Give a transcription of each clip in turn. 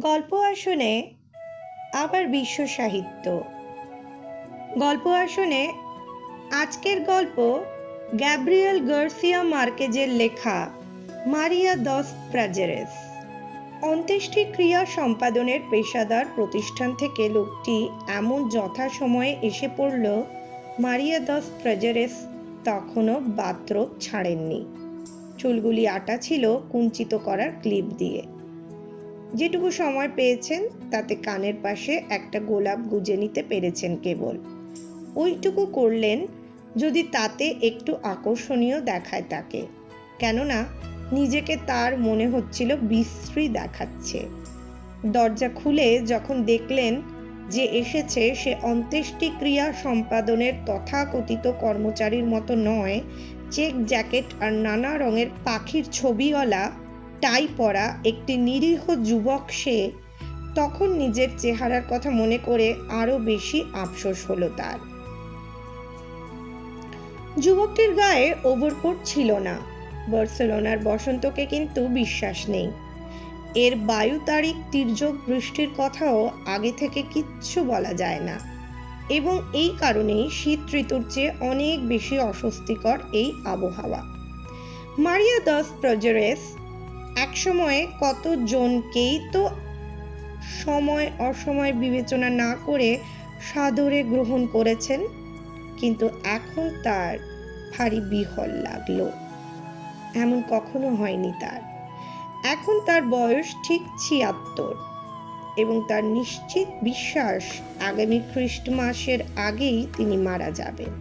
গল্প আসনে আবার বিশ্ব সাহিত্য। গল্প আসনে আজকের গল্প গ্যাব্রিয়েল গার্সিয়া মার্কেজের লেখা মারিয়া দস প্রাজেরেস। অন্ত্যেষ্টিক্রিয়া সম্পাদনের পেশাদার প্রতিষ্ঠান থেকে লোকটি এমন যথাসময়ে এসে পড়ল, মারিয়া দস প্রাজেরেস তখনও বাথরোব ছাড়েননি। চুলগুলি আটা ছিল কুঞ্চিত করার ক্লিপ দিয়ে। যেটুকু সময় পেয়েছেন তাতে কানের পাশে একটা গোলাপ গুজে নিতে পেরেছেন কেবল। ওইটুকু করলেন যদি তাতে একটু আকর্ষণীয় দেখায় তাকে, কেননা নিজেকে তার মনে হচ্ছিল বিশ্রী দেখাচ্ছে। দরজা খুলে যখন দেখলেন যে এসেছে সে অন্ত্যেষ্টিক্রিয়া সম্পাদনের তথাকথিত কর্মচারীর মতো নয়, চেক জ্যাকেট আর নানা রঙের পাখির ছবিওয়ালা টাই পরা একটি নিরীহ যুবক সে, তখন নিজের চেহারার কথা মনে করে আরো বেশি আফসোস হলো তার। যুবকটির গায়ে ওভারকোট ছিল না। বার্সেলোনার বসন্তকে কিন্তু বিশ্বাস নেই। এর বায়ুতাড়িক তির্যক বৃষ্টির কথাও আগে থেকে কিচ্ছু বলা যায় না, এবং এই কারণেই শীত ঋতুর চেয়ে অনেক বেশি অস্বস্তিকর এই আবহাওয়া। মারিয়া দস প্রাজেরেস একসময়ে কতজনকেই তো সময় অসময় বিবেচনা না করে সাদরে গ্রহণ করেছেন, কিন্তু এখন তার ভারী বিহ্বল লাগলো। এমন কখনো হয়নি তার। এখন তার বয়স ঠিক ৭৬ এবং তার নিশ্চিত বিশ্বাস আগামী খ্রিস্টমাসের আগেই তিনি মারা যাবেন।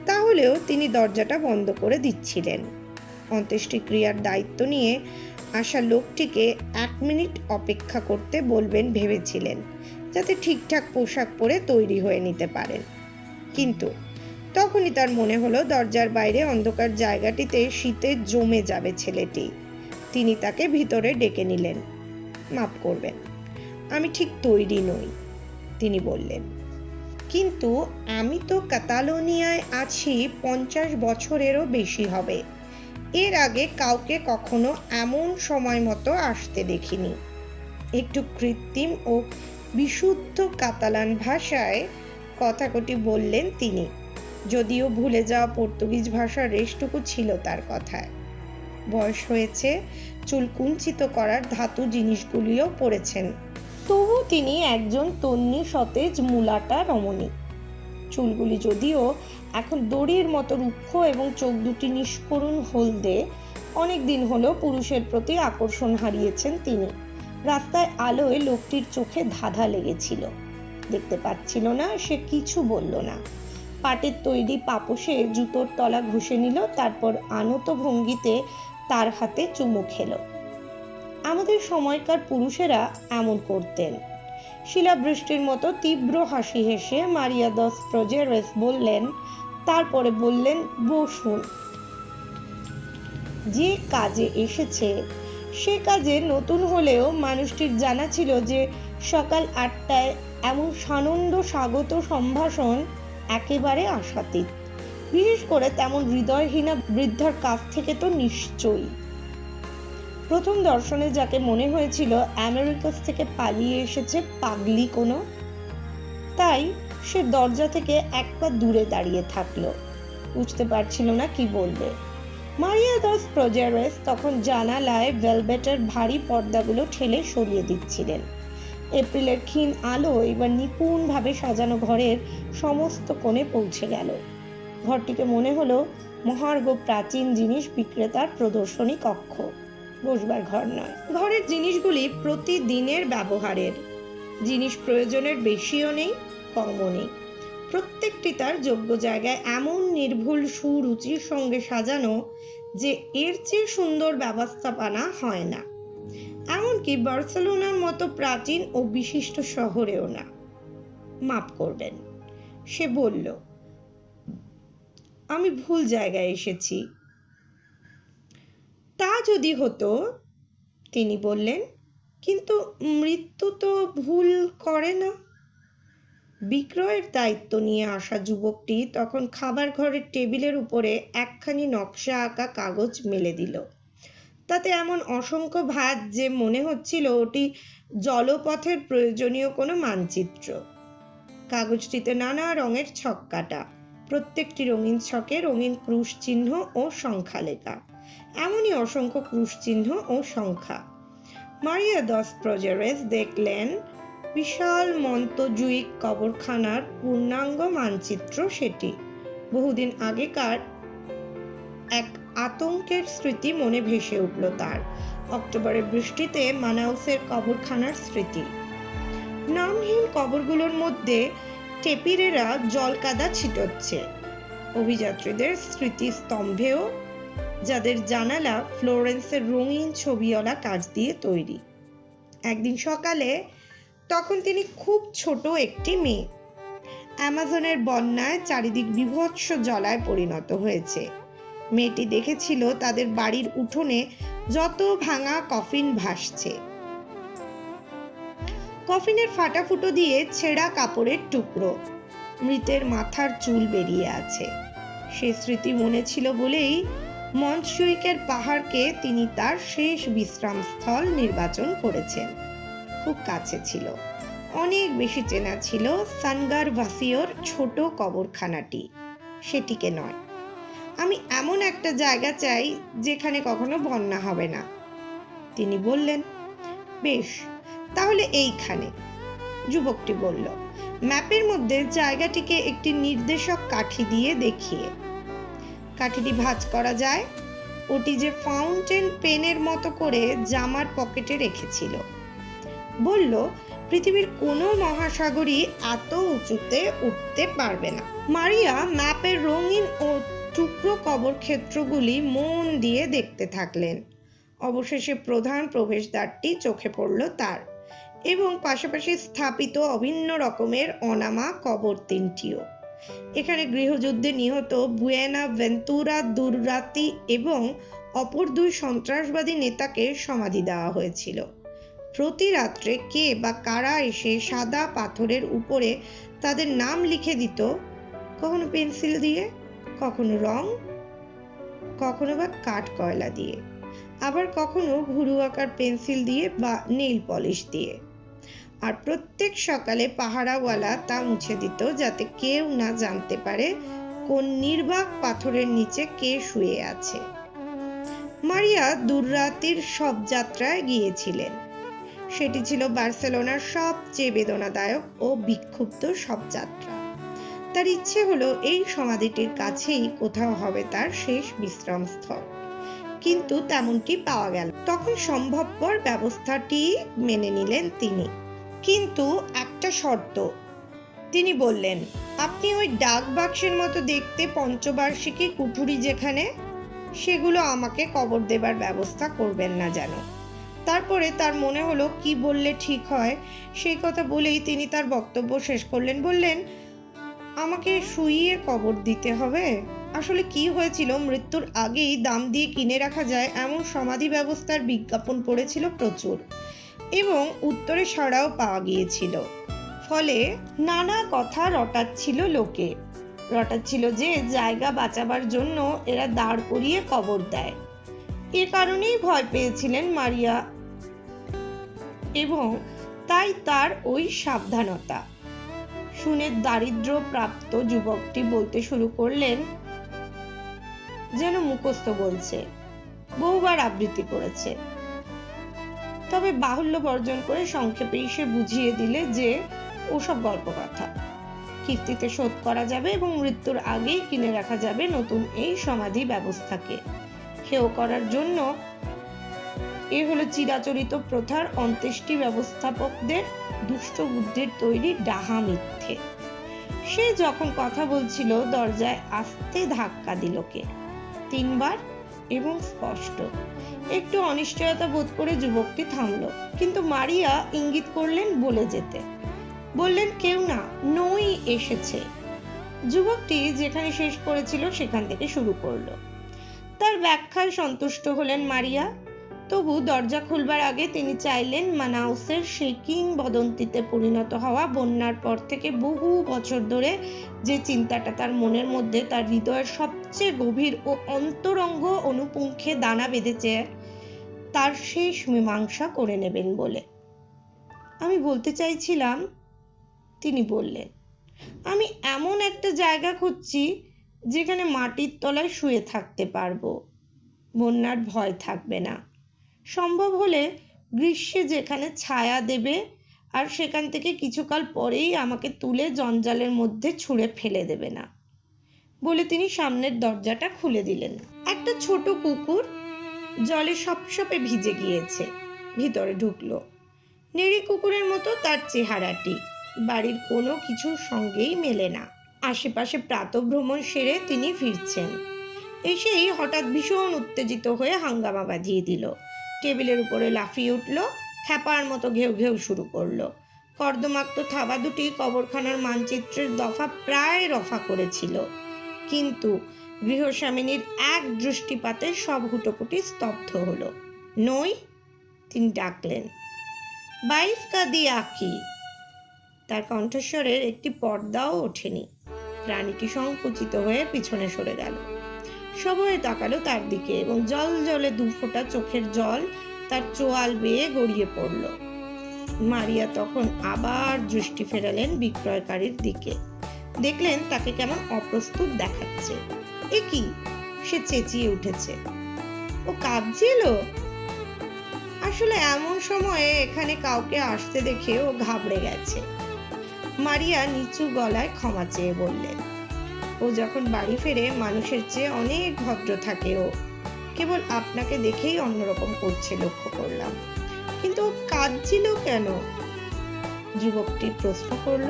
তাহলেও তিনি দরজাটা বন্ধ করে দিচ্ছিলেন। অন্ত্যেষ্টিক্রিয়ার দায়িত্ব নিয়ে আসা লোকটিকে ১ মিনিট অপেক্ষা করতে বলবেন ভেবেছিলেন, যাতে ঠিকঠাক পোশাক পরে তৈরি হয়ে নিতে পারেন। কিন্তু তখনই তার মনে হলো দরজার বাইরে অন্ধকার জায়গাটিতে শীতে জমে যাবে ছেলেটি। তিনি তাকে ভিতরে ডেকে নিলেন। মাফ করবেন, আমি ঠিক তৈরি নই, তিনি বললেন। কিন্তু আমি তো কাতালোনিয়ায় আছি ৫০ বছরেরও বেশি হবে। এর আগে কাউকে কখনো এমন সময় মতো আসতে দেখিনি। একটু কৃত্রিম ও বিশুদ্ধ কাতালান ভাষায় কথাকটি বললেন তিনি, যদিও ভুলে যাওয়া পর্তুগিজ ভাষার রেশটুকু ছিল তার কথায়। বয়স হয়েছে, চুল কুঞ্চিত করার ধাতু জিনিসগুলিও পড়েছেন, তবু তিনি একজন তন্নি সতেজ মুলাটা রমণী। চুলগুলি যদিও এখন দড়ির মতো রুক্ষ এবং চোখ দুটি নিষ্করুণ হলদে, অনেক দিন হলো পুরুষের প্রতি আকর্ষণ হারিয়েছেন তিনি। রাস্তায় আলোয় লোকটির চোখে ধাঁধা লেগেছিল। দেখতে পাচ্ছিল না, সে কিছু বলল না। পাটের তৈরি পাপোশে জুতোর তলা ঘষে নিল, তারপর আনত ভঙ্গিতে তার হাতে চুমু খেল। আমাদের সময়কার পুরুষেরা এমন করতেন। শিলাবৃষ্টির মতো তীব্র হাসি হেসে মারিয়া দস প্রাজেরেস বললেন, তারপরে বললেন, বসুন। যে কাজে এসেছে সে কাজে নতুন হলেও মানুষটির জানা ছিল যে সকাল ৮টায় এমন সানন্দ স্বাগত সম্ভাষণ একেবারে আশাতীত, বিশেষ করে তেমন হৃদয়হীনা বৃদ্ধার কাছ থেকে তো নিশ্চয়ই। প্রথম দর্শনে যাকে মনে হয়েছিল আমেরিকাস থেকে পালিয়ে এসেছে পাগলি কোনো, তাই সে দরজা থেকে এক পা দূরে দাঁড়িয়ে থাকলো। বুঝতে পারছিল না কি বলবে। মারিয়া দস প্রাজেরেস তখন জানালায় ভেলভেটের ভারী পর্দাগুলো ঠেলে সরিয়ে দিচ্ছিলেন। এপ্রিলের ক্ষীণ আলো এবার নিপুণভাবে সাজানো ঘরের সমস্ত কোণে পৌঁছে গেল। ঘরটিকে মনে হলো মহার্ঘ প্রাচীন জিনিস বিক্রেতার প্রদর্শনী কক্ষ, বসবার ঘর নয়। ঘরের জিনিসগুলি প্রতিদিনের ব্যবহারের জিনিস, প্রয়োজনের বেশিও নেই কমও নেই। প্রত্যেকটি তার যোগ্য জায়গায় এমন নির্ভুল সুরুচির সঙ্গে সাজানো যে এর চেয়ে সুন্দর ব্যবস্থাপনা হয় না, এমনকি বার্সেলোনার মতো প্রাচীন ও বিশিষ্ট শহরেও না। মাফ করবেন, সে বলল, আমি ভুল জায়গায় এসেছি। তা যদি হতো, তিনি বললেন, কিন্তু মৃত্যু তো ভুল করে না। বিক্রয়ের দায়িত্ব নিয়ে আসা যুবকটি তখন খাবার ঘরের টেবিলের উপরে একখানি নকশা আঁকা কাগজ মেলে দিল। তাতে এমন অসংখ্য ভাঁজ যে মনে হচ্ছিল ওটি জলপথের প্রয়োজনীয় কোনো মানচিত্র। কাগজটিতে নানা রঙের ছক কাটা, প্রত্যেকটি রঙিন ছকে রঙিন ক্রুশ চিহ্ন ও সংখ্যা লেখা, এমনই অসংখ্য ক্রুশ চিহ্ন ও সংখ্যা। মারিয়া দস প্রজারেস দেখলেন বিশাল মন্তজুইক কবরখানার পূর্ণাঙ্গ মানচিত্র সেটি। বহুদিন আগেকার এক আতঙ্কের স্মৃতি মনে ভেসে উঠল তার, অক্টোবরের বৃষ্টিতে মানাউসের কবরখানার স্মৃতি। নামহীন কবরগুলোর মধ্যে টেপিরেরা জলকাদা ছিটোচ্ছে, অভিযাত্রীদের স্মৃতিস্তম্ভেও, যাদের জানালা ফ্লোরেন্সের রঙিন ছবিওয়ালা কাঁচ দিয়ে তৈরি। একদিন সকালে, তখন তিনি খুব ছোট একটি মেয়ে, অ্যামাজনের বন্যায় চারিদিক বিভৎস জলায় পরিণত হয়েছে। মেয়েটি দেখেছিল তাদের বাড়ির উঠোনে যত ভাঙা কফিন ভাসছে, কফিনের ফাটা ফুটো দিয়ে ছেঁড়া কাপড়ের টুকরো, মৃতের মাথার চুল বেরিয়ে আছে। সে স্মৃতি মনে ছিল বলেই মন্টজুইকের পাহাড়কে তিনি তার শেষ বিশ্রামস্থল নির্বাচন করেছেন। খুব কাছে ছিল, অনেক বেশি চেনা ছিল সানগার ভাসিওর ছোট কবরখানাটি, সেটিকে নয়। আমি এমন একটা জায়গা চাই যেখানে কখনো বন্যা হবে না, তিনি বললেন। বেশ, তাহলে এইখানে, যুবকটি বলল, ম্যাপের মধ্যে জায়গাটিকে একটি নির্দেশক কাঠি দিয়ে দেখিয়ে। কাঠিটি ভাঁজ করা যায়, ওটি যে ফাউন্টেন পেনের মতো করে জামার পকেটে রেখেছিল। বলল, পৃথিবীর কোনো মহাসাগরই এত উঁচুতে উঠতে পারবে না। মারিয়া ম্যাপের রঙিন ও টুকরো কবর ক্ষেত্রগুলি মন দিয়ে দেখতে থাকলেন। অবশেষে প্রধান প্রবেশদ্বারটি চোখে পড়ল তার, এবং পাশাপাশি স্থাপিত অভিন্ন রকমের অনামা কবর তিনটিও। এখানে গৃহযুদ্ধে নিহত বুয়েনা ভেন্তুরা দুররাতি এবং অপর দুই সন্ত্রাসবাদী নেতাকে সমাধি দেওয়া হয়েছিল। প্রতি রাত্রে কে বা কারা এসে সাদা পাথরের উপরে তাদের নাম লিখে দিত, কখনো পেন্সিল দিয়ে, কখনো রং, কখনো বা কাঠ কয়লা দিয়ে, আবার কখনো ভুরু আঁকার পেন্সিল দিয়ে বা নেইল পলিশ দিয়ে। আর প্রত্যেক সকালে পাহারাওয়ালা তা মুছে দিত, যাতে কেউ না জানতে পারে কোন নির্বাক পাথরের নিচে কে শুয়ে আছে। মারিয়া দুররাতির শবযাত্রায় গিয়েছিলেন। সেটি ছিল বার্সেলোনার সবচেয়ে বেদনাদায়ক ও বিক্ষুব্ধ শবযাত্রা। তার ইচ্ছে হলো এই সমাধিটির কাছেই কোথাও হবে তার শেষ বিশ্রামস্থল, কিন্তু তেমনটি পাওয়া গেল। তখন সম্ভবপর ব্যবস্থাটি মেনে নিলেন তিনি, কিন্তু একটা শর্ত। তিনি বললেন, আপনি ওই ডাক বাক্সের মতো দেখতে পঞ্চবার্ষিকী কুঠুরি যেখানে, সেগুলো আমাকে কবর দেবার ব্যবস্থা করবেন না যেন। তারপরে তার মনে হলো কি বললে ঠিক হয়, সেই কথা বলেই তিনি তার বক্তব্য শেষ করলেন। বললেন, আমাকে শুইয়ে কবর দিতে হবে। আসলে কি হয়েছিল, মৃত্যুর আগেই দাম দিয়ে কিনে রাখা যায় এমন সমাধি ব্যবস্থার বিজ্ঞাপন পড়েছিল প্রচুর, এবং উত্তরে সাড়াও পাওয়া গিয়েছিল। ফলে নানা কথা রটাচ্ছিল লোকে, রটাচ্ছিল যে জায়গা বাঁচাবার জন্য এরা দাঁড় করিয়ে কবর দেয়। এ কারণেই ভয় পেয়েছিলেন মারিয়া, এবং তাই তার ওই সাবধানতা। শুনে দারিদ্র প্রাপ্ত যুবকটি বলতে শুরু করলেন যেন মুখস্থ বলছে, বহুবার আবৃত্তি করেছে। তবে বাহুল্য বর্জন করে সংক্ষেপে সে বুঝিয়ে দিলে যে ওসব গল্প কথা, কিস্তিতে শোধ করা যাবে এবং মৃত্যুর আগেই কিনে রাখা যাবে নতুন এই সমাধি ব্যবস্থাকে। হেয় করার জন্য এ হলো চিরাচরিত প্রথার অন্ত্যেষ্টি ব্যবস্থাপকদের দুষ্ট বুদ্ধির তৈরি ডাহা মিথ্যে। সে যখন কথা বলছিল দরজায় আস্তে ধাক্কা দিল কে, 3 বার, এবং স্পষ্ট। একটু অনিশ্চয়তা বোধ করে যুবকটি থামলো, কিন্তু মারিয়া ইঙ্গিত করলেন বলে যেতে। বললেন, কেউ না, নই এসেছে। যুবকটি যেখানে শেষ করেছিল সেখান থেকে শুরু করলো। তার ব্যাখ্যায় সন্তুষ্ট হলেন মারিয়া। তবু দরজা খুলবার আগে তিনি চাইলেন মানাউসের সেই কিংবদন্তিতে পরিণত হওয়া বন্যার পর থেকে বহু বছর ধরে যে চিন্তাটা তার মনের মধ্যে, তার হৃদয়ের সবচেয়ে গভীর ও অন্তরঙ্গ অনুপুঙ্খে দানা বেঁধেছে, তার শেষ মীমাংসা করে নেবেন বলে। আমি বলতে চাইছিলাম, তিনি বললেন, আমি এমন একটা জায়গা খুঁজছি যেখানে মাটির তলায় শুয়ে থাকতে পারবো, বন্যার ভয় থাকবে না, সম্ভব হলে গ্রীষ্মে যেখানে ছায়া দেবে আর সেখান থেকে কিছুকাল পরেই আমাকে তুলে জঞ্জালের মধ্যে ছুঁড়ে ফেলে দেবে না, বলে তিনি সামনের দরজাটা খুলে দিলেন। একটা ছোট কুকুর জলে সপসপে ভিজে গিয়েছে, ভিতরে ঢুকলো। নেড়ি কুকুরের মতো তার চেহারাটি, বাড়ির কোনো কিছুর সঙ্গেই মেলে না। আশেপাশে প্রাতঃভ্রমণ সেরে তিনি ফিরছেন, এসেই হঠাৎ ভীষণ উত্তেজিত হয়ে হাঙ্গামা বাঁধিয়ে দিল। টেবিলের উপরে লাফিয়ে উঠল, খ্যাপার মতো ঘেউ ঘেউ শুরু করলো। কর্দমাক্ত থাবা দুটি কবরখানার মানচিত্রের দফা প্রায় রফা করেছিল, কিন্তু গৃহস্বামিনীর এক দৃষ্টিপাতে সব হুটোপুটি স্তব্ধ হলো। নই, তিনি ডাকলেন। বাইফ কাদি আঁকি। তার কণ্ঠস্বরের একটি পর্দাও ওঠেনি। প্রাণীটি সংকুচিত হয়ে পিছনে সরে গেল। সবাই তাকালো তার দিকে এবং জল জলে দুফোঁটা চোখের জল তার চোয়াল বেয়ে গড়িয়ে পড়ল। মারিয়া তখন আবার দৃষ্টি ফেরালেন বিক্রয়কারীর দিকে। দেখলেন তাকে কেমন অপ্রস্তুত দেখাচ্ছে। এ কি? সে চেঁচিয়ে উঠেছে। ও কাঁদছিল। আসলে এমন সময়ে এখানে কাউকে আসতে দেখে ও ঘাবড়ে গেছে। মারিয়া নিচু গলায় ক্ষমা চেয়ে বললেন, ও যখন বাড়ি ফেরে মানুষের চেয়ে অনেক ভদ্র থাকে। ও কেবল আপনাকে দেখেই অন্যরকম করছে লক্ষ্য করলাম। কিন্তু ও কাঁদছিল কেন? যুবকটি প্রশ্ন করল।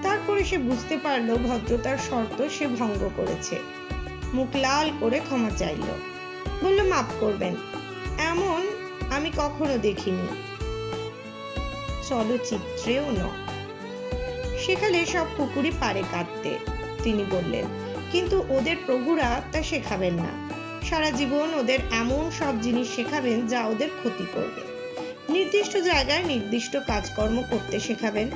তারপরে সে বুঝতে পারলো ভদ্রতার শর্ত সে ভঙ্গ করেছে। মুখ লাল করে ক্ষমা চাইল, বলল, মাফ করবেন, এমন আমি কখনো দেখিনি, চলচ্চিত্রেও নয়। সেখানে সব কুকুরই পারে কাঁদতে, তিনি বললেন, কিন্তু ওদের প্রভুরা তা শেখাবেন না। সারা জীবন ওদের এমন সব জিনিস শেখাবেন যা ওদের ক্ষতি করবে। নির্দিষ্ট জায়গায় নির্দিষ্ট কাজকর্ম করতে শেখাবেন,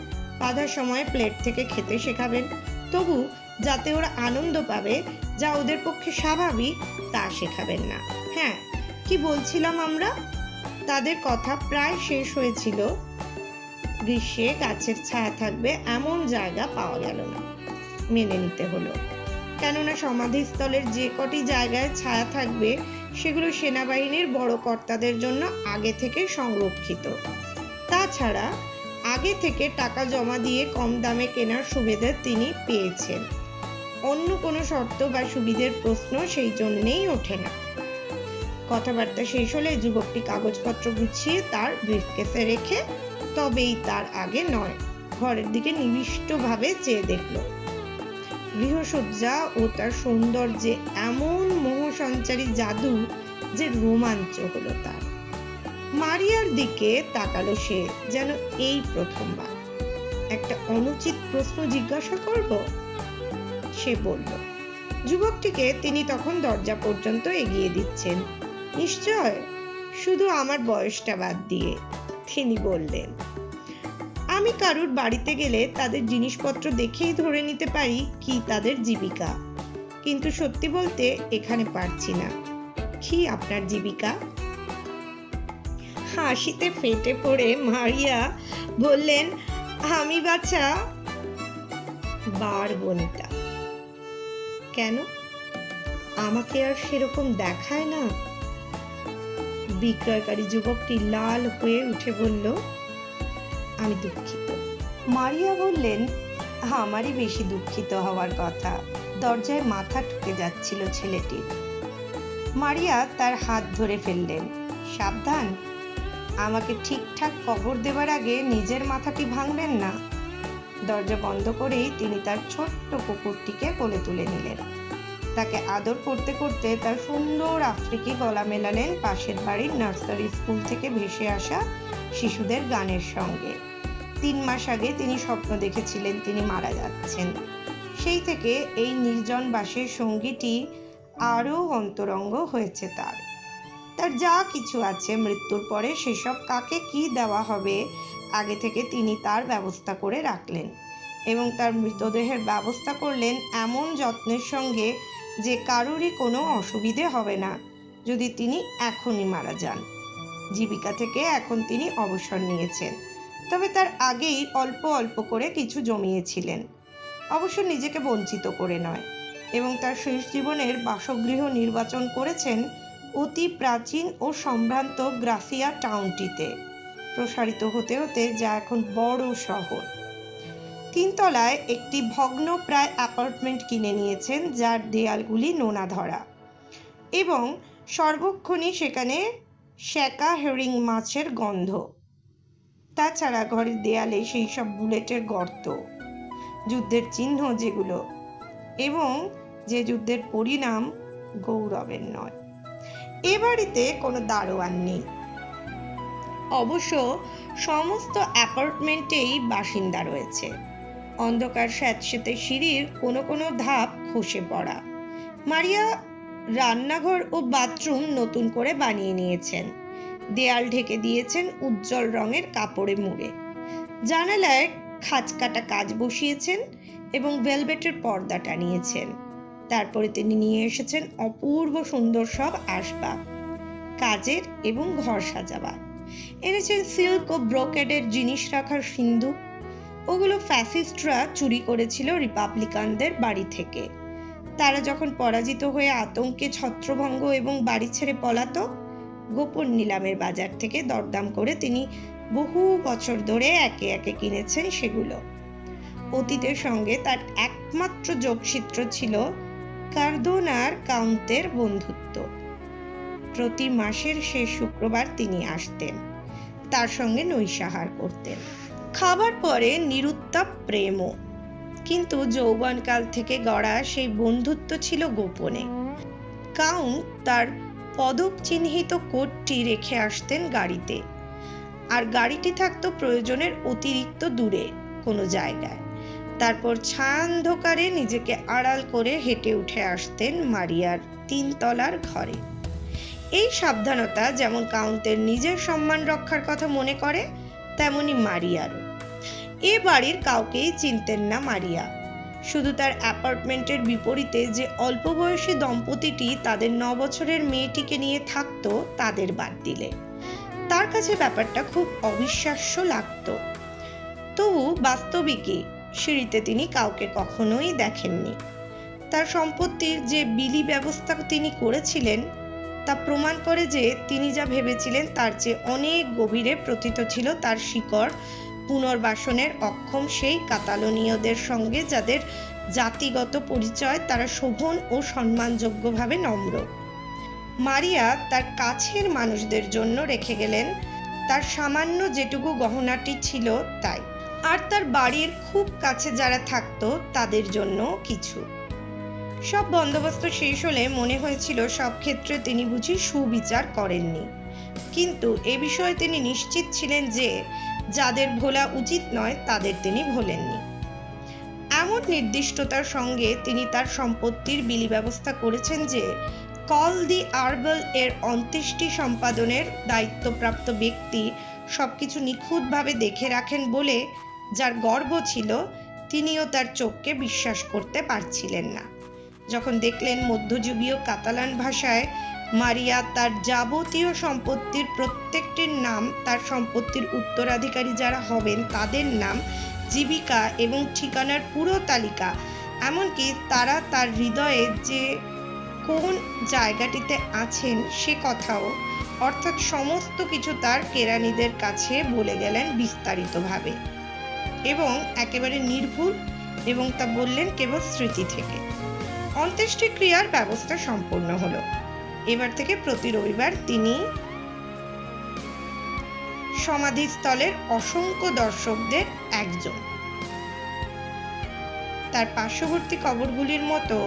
বাধার সময় প্লেট থেকে খেতে শেখাবেন, তবু যাতে ওরা আনন্দ পাবে, যা ওদের পক্ষে স্বাভাবিক, তা শেখাবেন না। হ্যাঁ, কি বলছিলাম আমরা? তাদের কথা প্রায় শেষ হয়েছিল। গ্রীষ্মে গাছের ছায়া থাকবে এমন জায়গা পাওয়া গেল না। মেনে নিতে হলো, কেননা সমাধিস্থলের যে কটি জায়গায় ছায়া থাকবে সেগুলো সেনাবাহিনীর বড় কর্তাদের জন্য আগে থেকে সংরক্ষিত। তাছাড়া আগে থেকে টাকা জমা দিয়ে কম দামে কেনার সুবিধা তিনি পেয়েছেন। অন্য কোনো শর্ত বা সুবিধের প্রশ্ন সেই জন্যেই ওঠে না। কথাবার্তা শেষ হলে যুবকটি কাগজপত্র গুছিয়ে তার ব্রিফকেসে রেখে তবেই তার আগে নয় ঘরের দিকে নিবিষ্টভাবে চেয়ে দেখল। গৃহসজ্জা ও তার সৌন্দর্যে এমন মোহসঞ্চারী জাদু যে রোমাঞ্চ হলো তার। মারিয়ার দিকে তাকালো সে, যেন এই প্রথমবার। একটা অনুচিত প্রশ্ন জিজ্ঞাসা করব, সে বলল। যুবকটিকে তিনি তখন দরজা পর্যন্ত এগিয়ে দিচ্ছেন। নিশ্চয়, শুধু আমার বয়সটা বাদ দিয়ে, তিনি বললেন। আমি কারুর বাড়িতে গেলে তাদের জিনিসপত্র দেখেই ধরে নিতে পারি কি তাদের জীবিকা, কিন্তু সত্যি বলতে এখানে পারছি না। কি আপনার জীবিকা? হাসিতে ফেটে পড়ে মারিয়া বললেন, আমি বাছা বার বনিতা। কেন, আমাকে আর সেরকম দেখায় না? বিক্রয়কারী যুবকটি লাল হয়ে উঠে বলল, আমি দুঃখিত। মারিয়া বললেন, আমারই বেশি দুঃখিত হওয়ার কথা। দরজায় মাথা ঠুকে যাচ্ছিল ছেলেটির। মারিয়া তার হাত ধরে ফেললেন। সাবধান, আমাকে ঠিকঠাক কবর দেবার আগে নিজের মাথাটি ভাঙবেন না। দরজা বন্ধ করেই তিনি তার ছোট্ট কুকুরটিকে কোলে তুলে নিলেন। তাকে আদর করতে করতে তার সুন্দর আফ্রিকি গলা মেলালেন পাশের বাড়ির নার্সারি স্কুল থেকে ভেসে আসা শিশুদের গানের সঙ্গে। 3 মাস আগে তিনি স্বপ্ন দেখেছিলেন তিনি মারা যাচ্ছেন। সেই থেকে এই নির্জন বাসের সঙ্গীটি আরও অন্তরঙ্গ হয়েছে তার। তার যা কিছু আছে মৃত্যুর পরে সেসব কাকে কি দেওয়া হবে আগে থেকে তিনি তার ব্যবস্থা করে রাখলেন, এবং তার মৃতদেহের ব্যবস্থা করলেন এমন যত্নের সঙ্গে যে কারোরই কোনো অসুবিধে হবে না। যদি তিনি এখনই মারা যান। জীবিকা থেকে এখন তিনি অবসর নিয়েছেন, তবে তার আগেই অল্প অল্প করে কিছু জমিয়েছিলেন, অবশ্য নিজেকে বঞ্চিত করে নয়, এবং তার শেষ জীবনের বাসগৃহ নির্বাচন করেছেন অতি প্রাচীন ও সম্ভ্রান্ত গ্রাফিয়া টাউনটিতে, প্রসারিত হতে হতে যা এখন বড় শহর। 3 তলায় একটি ভগ্ন প্রায় অ্যাপার্টমেন্ট কিনে নিয়েছেন, যার দেয়ালগুলি নোনা ধরা, এবং সর্বক্ষণই সেখানে শ্যাকা হেরিং মাছের গন্ধ। তাছাড়া ঘরের দেয়ালে সেই সব বুলেটের গর্ত, যুদ্ধের চিহ্ন যেগুলো, এবং যে যুদ্ধের পরিণাম গৌরবের নয়। এ বাড়িতে কোনো দারোয়ান নেই, অবশ্য সমস্ত অ্যাপার্টমেন্টেই বাসিন্দা রয়েছে। অন্ধকার স্যাঁতসেঁতে সিঁড়ির কোনো কোনো ধাপ খসে পড়া। মারিয়া রান্নাঘর ও বাথরুম নতুন করে বানিয়ে নিয়েছেন, দেয়াল ঢেকে দিয়েছেন উজ্জ্বল রঙের কাপড়ে মুড়ে, জানালায় খাঁজকাটা কাচ বসিয়েছেন এবং ভেলভেটের পর্দা টানিয়েছেন। তারপরে তিনি নিয়ে এসেছেন অপূর্ব সুন্দর সব আসবাব, কাজের এবং ঘর সাজাবার। এনেছেন সিল্ক ও ব্রোকেডের জিনিস রাখার সিন্ধুক। ওগুলো ফ্যাসিস্টরা চুরি করেছিল রিপাবলিকানদের বাড়ি থেকে। তারা যখন পরাজিত হয়ে আতঙ্কে ছত্রভঙ্গ এবং বাড়ি ছেড়ে পলাতো, গোপন নিলামের বাজার থেকে দরদাম করে তিনি বহু বছর ধরে একে একে কিনেছেন সেগুলো। অতীতের সঙ্গে তার একমাত্র যোগসূত্র ছিল কার্দোনার কাউন্টের বন্ধুত্ব। প্রতি মাসের শেষ শুক্রবার তিনি আসতেন, তার সঙ্গে নৈশাহার করতেন। খাবার পরে নিরুত্তাপ প্রেমও, কিন্তু যৌবনকাল থেকে গড়া সেই বন্ধুত্ব ছিল গোপনে। কাউন্ট তার পদক চিহ্নিত কোটটি রেখে আসতেন গাড়িতে, আর গাড়িটি থাকতো প্রয়োজনের অতিরিক্ত দূরে কোনো জায়গায়। তারপর ছায়ান্ধকারে নিজেকে আড়াল করে হেঁটে উঠে আসতেন মারিয়ার 3 তলার ঘরে। এই সাবধানতা যেমন কাউন্টের নিজের সম্মান রক্ষার কথা মনে করে, তেমনি মারিয়ারও। এ বাড়ির কাউকেই চিনতেন না মারিয়া, শুধু তার অ্যাপার্টমেন্টের বিপরীতে যে অল্প বয়সী দম্পতিটি তাদের 9 বছরের মেয়েটিকে নিয়ে থাকতো তাদের বাদ দিলে। তার কাছে ব্যাপারটা খুব অবিশ্বাস্য লাগতো। তবু বাস্তবিকই সিঁড়িতে তিনি কাউকে কখনোই দেখেননি। তার সম্পত্তির যে বিলি ব্যবস্থা তিনি করেছিলেন তা প্রমাণ করে যে তিনি যা ভেবেছিলেন তার চেয়ে অনেক গভীরে প্রথিত ছিল তার শিকড় পুনর্বাসনের অক্ষম সেই কাতালোনীয়দের সঙ্গে, যাদের জাতিগত পরিচয় তারা শোভন ও সম্মানযোগ্যভাবে নম্র। মারিয়া তার কাছের মানুষদের জন্য রেখে গেলেন তার সামান্য যেটুকু গহনাটি ছিল তাই, আর তার বাড়ির খুব কাছে যারা থাকতো তাদের জন্য কিছু। সব বন্দোবস্ত শেষ হলে মনে হয়েছিল সব ক্ষেত্রে তিনি বুঝি সুবিচার করেননি, কিন্তু এ বিষয়ে তিনি নিশ্চিত ছিলেন যে যাদের ভোলা উচিত নয় তাদের তিনি ভোলেননি। এমন নির্দিষ্টতার সঙ্গে তিনি তার সম্পত্তির বিলি ব্যবস্থা করেছেন যে কল দি আরবেল এর অন্ত্যেষ্টি সম্পাদনের দায়িত্বপ্রাপ্ত ব্যক্তি সবকিছু নিখুঁতভাবে দেখে রাখেন বলে যার গর্ব ছিল, তিনিও তার চোখকে বিশ্বাস করতে পারছিলেন না যখন দেখলেন মধ্যযুগীয় কাতালান ভাষায় মারিয়া তার যাবতীয় সম্পত্তির প্রত্যেকটির নাম, তার সম্পত্তির উত্তরাধিকারী যারা হবেন তাদের নাম, জীবিকা এবং ঠিকানার পুরো তালিকা, এমনকি তারা তার হৃদয়ে যে কোন জায়গাটিতে আছেন সে কথাও, অর্থাৎ সমস্ত কিছু তার কেরানিদের কাছে বলে গেলেন বিস্তারিতভাবে এবং একেবারে নির্ভুল, এবং তা বললেন কেবল স্মৃতি থেকে। অন্ত্যেষ্টিক্রিয়ার ব্যবস্থা সম্পূর্ণ হলো। এবার থেকে প্রতি রবিবার তিনি সমাধিস্থলের অসংখ্য দর্শকদের একজন। তার পার্শ্ববর্তী কবরগুলির মতো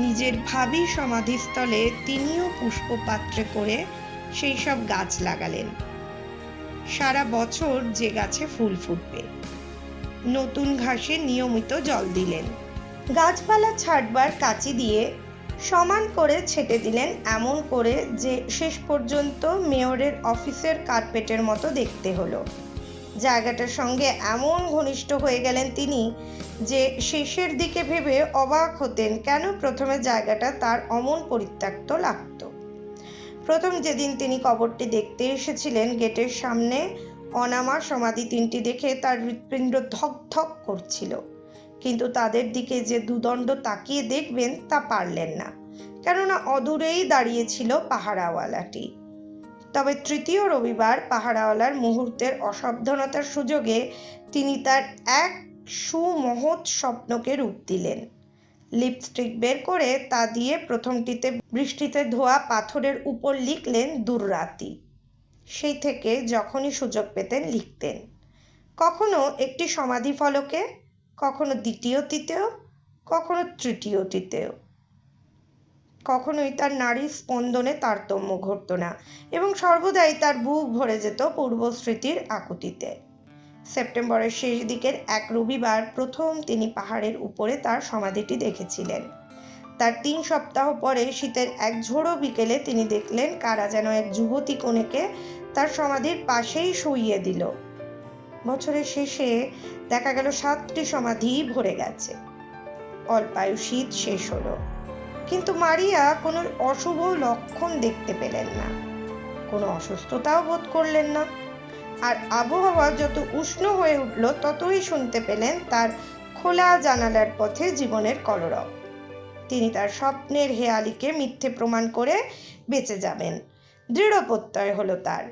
নিজের ভাবী সমাধিস্থলে তিনিও পুষ্পপাত্রে করে সেই সব গাছ লাগালেন। সারা বছর যে গাছে ফুল ফুটবে, নতুন ঘাসে নিয়মিত জল দিলেন, গাছপালা ছাড়বার কাঁচি দিয়ে সমান করে ছেটে দিলেন, এমন করে যে শেষ পর্যন্ত মেয়রের অফিসের কার্পেটের মতো দেখতে হলো। জায়গাটার সঙ্গে এমন ঘনিষ্ঠ হয়ে গেলেন তিনি যে শেষের দিকে ভেবে অবাক হতেন কেন প্রথমে জায়গাটা তার অমন পরিত্যক্ত লাগতো। প্রথম যেদিন তিনি কবরটি দেখতে এসেছিলেন, গেটের সামনে অনামা সমাধি তিনটি দেখে তার হৃৎপিণ্ড ধক ধক করছিল, কিন্তু তাদের দিকে যে দুদণ্ড তাকিয়ে দেখবেন তা পারলেন না, কেননা অদূরেই দাঁড়িয়েছিল পাহারাওয়ালাটি। তবে তৃতীয় রবিবার পাহারাওয়ালার মুহূর্তের অসাবধানতার সুযোগে তিনি তার এক সুমহৎ স্বপ্নকে রূপ দিলেন। লিপস্টিক বের করে তা দিয়ে প্রথমটিতে বৃষ্টিতে ধোয়া পাথরের উপর লিখলেন দুর্রাতি। সেই থেকে যখনই সুযোগ পেতেন লিখতেন, কখনো একটি সমাধি ফলকে, কখনো দ্বিতীয়টিতেও, কখনো তৃতীয়টিতেও। কখনোই তার নারী স্পন্দনে তারতম্য ঘটত না এবং সর্বদাই তার বুক ভরে যেত পূর্বস্মৃতির আকুতিতে। সেপ্টেম্বরের শেষ দিকের এক রবিবার প্রথম তিনি পাহাড়ের উপরে তার সমাধিটি দেখেছিলেন। তার 3 সপ্তাহ পরে শীতের এক ঝোড়ো বিকেলে তিনি দেখলেন কারা যেন এক যুবতী কনেকে তার সমাধির পাশেই শুইয়ে দিল। বছরের শেষে দেখা গেল 7টি সমাধি ভরে গেছে। অল্পায়ু শীত শেষ হলো, কিন্তু মারিয়া কোনো অশুভ লক্ষণ দেখতে পেলেন না, কোনো অসুস্থতাও বোধ করলেন না। আর আবহাওয়া যত উষ্ণ হয়ে উঠল ততই শুনতে পেলেন তার খোলা জানালার পথে জীবনের কলরব। তিনি তার স্বপ্নের হেয়ালিকে মিথ্যে প্রমাণ করে বেঁচে যাবেন, দৃঢ় প্রত্যয় হলো তার।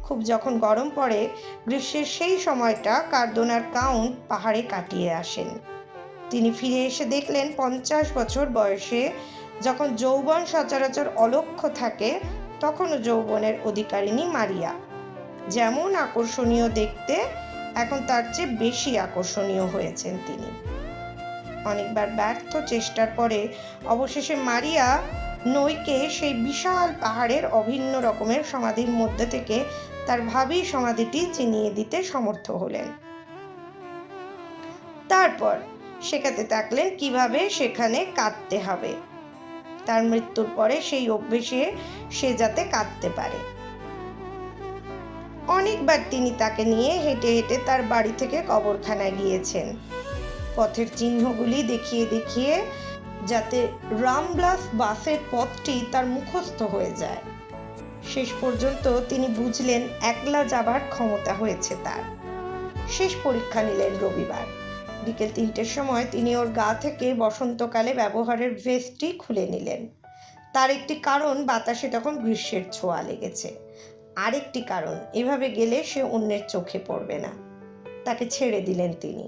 খুব যখন গরম পড়ে, গ্রীষ্মের সেই সময়টা কার্দোনার কাউন্ট পাহাড়ে কাটিয়ে আসেন। তিনি ফিরে এসে দেখলেন 50 বছর বয়সে যখন যৌবন সচরাচর অলক্ষ্য থাকে, তখনও যৌবনের অধিকারিণী মারিয়া যেমন আকর্ষণীয় দেখতে, এখন তার চেয়ে বেশি আকর্ষণীয় হয়েছেন তিনি। অনেকবার ব্যর্থ চেষ্টার পরে অবশেষে মারিয়া নইকে সেই বিশাল পাহাড়ের অভিন্ন রকমের সমাধির মধ্যে থেকে তার ভাবী সমাধিটি চিনিয়ে দিতে সমর্থ হলেন। তারপর শেখাতে থাকলেন কিভাবে সেখানে কাঁদতে হবে, তার মৃত্যুর পরে সেই অভ্যেসে সে যাতে কাঁদতে পারে। অনেকবার তিনি তাকে নিয়ে হেঁটে হেঁটে তার বাড়ি থেকে কবরখানায় গিয়েছেন, পথের চিহ্নগুলি দেখিয়ে দেখিয়ে, যাতে রামব্লাস বাসের পথটি তার মুখস্থ হয়ে যায়। শেষ পর্যন্ত তিনি বুঝলেন একলা যাবার ক্ষমতা হয়েছে তার। শেষ পরীক্ষা নিলেন রবিবার বিকেল 3টের সময়। তিনি ওর গা থেকে বসন্তকালে ব্যবহারের ভেস্টটি খুলে নিলেন। তার একটি কারণ, বাতাসে তখন গ্রীষ্মের ছোঁয়া লেগেছে। আরেকটি কারণ, এভাবে গেলে সে অন্যের চোখে পড়বে না। তাকে ছেড়ে দিলেন তিনি।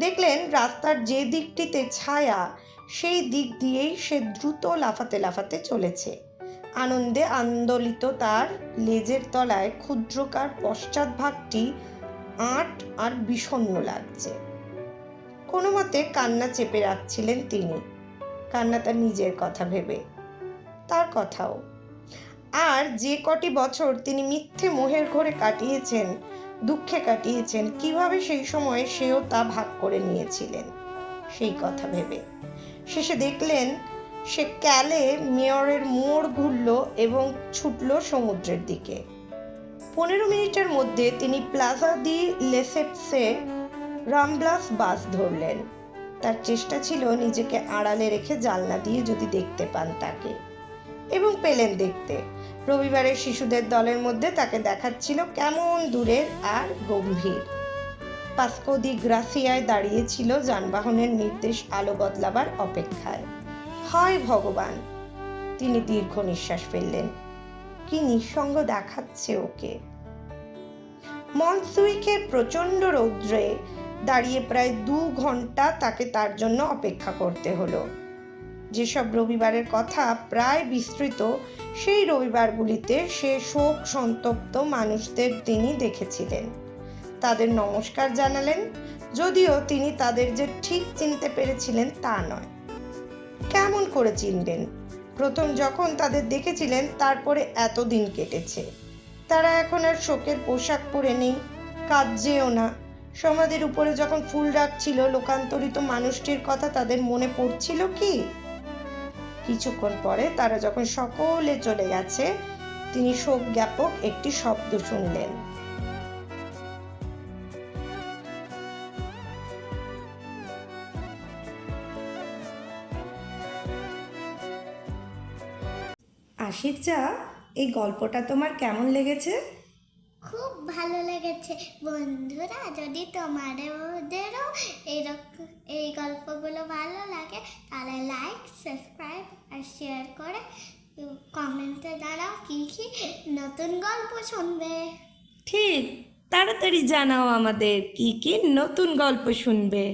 দেখলেন রাস্তার যে দিকটিতে ছায়া, সেই দিক দিয়েই সে দ্রুত লাফাতে লাফাতে চলেছে। আনন্দে আন্দোলিত তার লেজের তলায় ক্ষুদ্রকার পশ্চাৎভাগটি আঁট আর বিষণ্ণ লাগছে। কোনো মতে কান্না চেপে রাখছিলেন তিনি, কান্না তার নিজের কথা ভেবে, তার কথাও। আর যে কটি বছর তিনি মিথ্যে মোহের ঘরে কাটিয়েছেন, দুঃখে কাটিয়েছেন, কিভাবে সেই সময় সেও তা ভাগ করে নিয়েছিলেন, সেই কথা ভেবে শেষে দেখলেন সে ক্যালে মেয়রের মোড় ঘুরল এবং ছুটল সমুদ্রের দিকে। 15 মিনিটের মধ্যে তিনি প্লাজা দি লেসেপসে রামব্লাস বাস ধরলেন। তার চেষ্টা ছিল নিজেকে আড়ালে রেখে জানলা দিয়ে যদি দেখতে পান তাকে, এবং পেলেন দেখতে। রবিবারের শিশুদের দলের মধ্যে তাকে দেখাচ্ছিল কেমন দূরের আর গম্ভীর। পাস্কো দি গ্রাসিয়ায় দাঁড়িয়েছিল যানবাহনের নির্দেশ আলো বদলাবার অপেক্ষায়। হায় ভগবান, তিনি দীর্ঘ নিঃশ্বাস ফেললেন। কি নিঃসঙ্গ দেখাচ্ছে ওকে। মন্সুইকের প্রচন্ড রৌদ্রে দাঁড়িয়ে প্রায় 2 ঘন্টা তাকে তার জন্য অপেক্ষা করতে হলো। যেসব রবিবারের কথা প্রায় বিস্তৃত, সেই রবিবারগুলিতে সে শোক সন্তপ্ত মানুষদের তিনি দেখেছিলেন। তাদের নমস্কার জানালেন, যদিও তিনি তাদের যে ঠিক চিনতে পেরেছিলেন তা নয়। কেমন করে চিনবেন? প্রথম যখন তাদের দেখেছিলেন তারপরে এতদিন কেটেছে। তারা এখন আর শোকের পোশাক পরে নেই, কাঁদছেও না। সমাধির উপরে যখন ফুল রাখছিল, লোকান্তরিত মানুষটির কথা তাদের মনে পড়ছিল কি? কিছুক্ষণ পরে তারা যখন সকলে চলে গেছে, তিনি শোক জ্ঞাপক একটি শব্দ শুনলেন। আশির চা এই গল্পটা তোমার কেমন লেগেছে? খুব ভালো লেগেছে। বন্ধুরা, যদি তোমাদেরও এরকম এই গল্পগুলো ভালো লাগে তাহলে লাইক, সাবস্ক্রাইব আর শেয়ার করে কমেন্টে জানাও কি কি নতুন গল্প শুনবে। ঠিক, তাড়াতাড়ি জানাও আমাদের কি কি নতুন গল্প শুনবে।